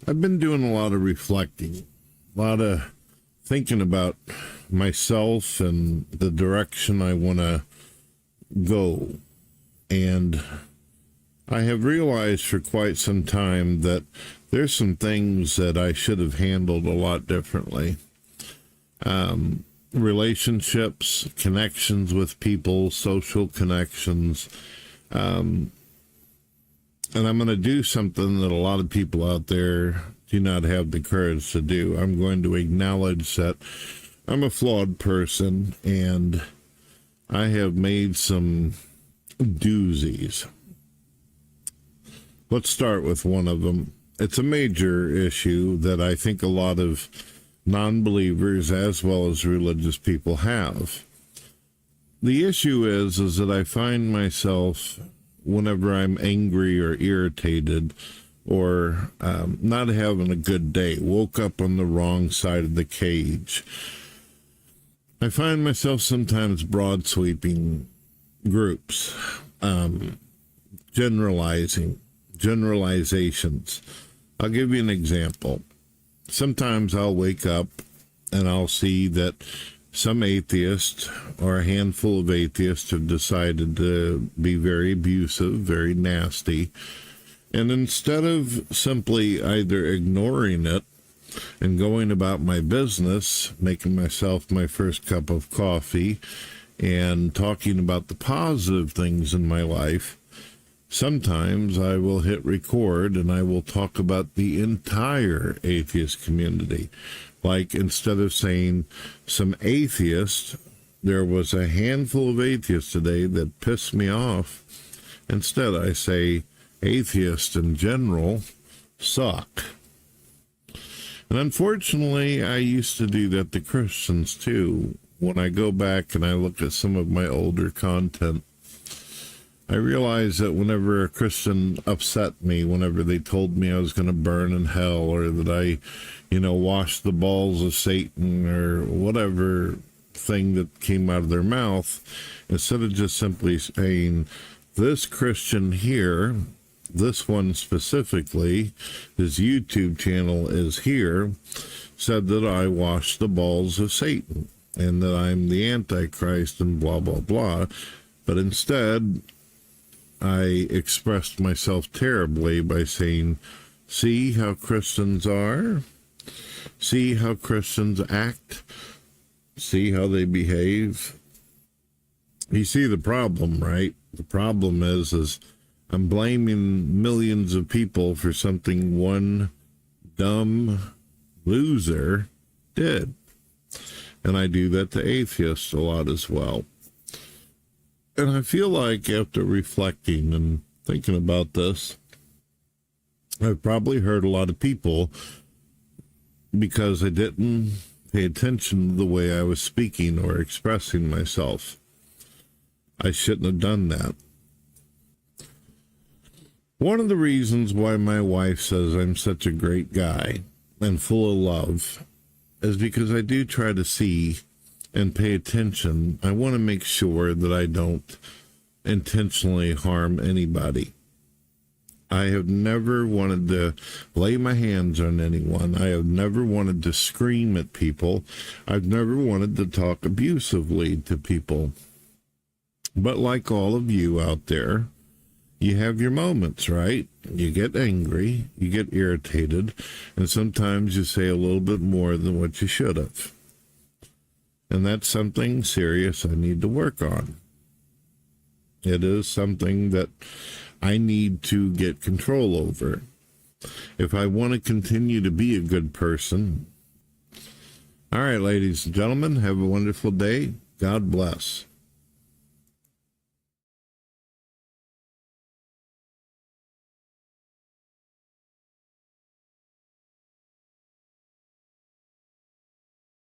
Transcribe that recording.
I've been doing a lot of reflecting, a lot of thinking about myself and the direction I want to go. And I have realized for quite some time that there's some things that I should have handled a lot differently. Relationships, connections with people, social connections. And I'm going to do something that a lot of people out there do not have the courage to do. I'm going to acknowledge that I'm a flawed person and I have made some doozies. Let's start with one of them. It's a major issue that I think a lot of non-believers as well as religious people have. The issue is that I find myself, whenever I'm angry or irritated or not having a good day, woke up on the wrong side of the cage, I find myself sometimes broad sweeping groups, generalizations. I'll give you an example. Sometimes I'll wake up and I'll see that some atheists or a handful of atheists have decided to be very abusive, very nasty. And instead of simply either ignoring it and going about my business, making myself my first cup of coffee and talking about the positive things in my life, sometimes I will hit record and I will talk about the entire atheist community. Like, instead of saying some atheists, there was a handful of atheists today that pissed me off. Instead, I say atheists in general suck. And unfortunately, I used to do that to Christians too. When I go back and I look at some of my older content, I realized that whenever a Christian upset me, whenever they told me I was going to burn in hell, or that I, washed the balls of Satan, or whatever thing that came out of their mouth, instead of just simply saying, this Christian here, this one specifically, his YouTube channel is here, said that I washed the balls of Satan, and that I'm the Antichrist, and blah, blah, blah. But instead, I expressed myself terribly by saying, see how Christians are? See how Christians act? See how they behave? You see the problem, right? The problem is I'm blaming millions of people for something one dumb loser did. And I do that to atheists a lot as well. And I feel like after reflecting and thinking about this, I've probably hurt a lot of people because I didn't pay attention to the way I was speaking or expressing myself. I shouldn't have done that. One of the reasons why my wife says I'm such a great guy and full of love is because I do try to see and pay attention. I want to make sure that I don't intentionally harm anybody. I have never wanted to lay my hands on anyone. I have never wanted to scream at people. I've never wanted to talk abusively to people. But like all of you out there, you have your moments, right? You get angry, you get irritated, and sometimes you say a little bit more than what you should have. And that's something serious I need to work on. It is something that I need to get control over. If I want to continue to be a good person. All right, ladies and gentlemen, have a wonderful day. God bless.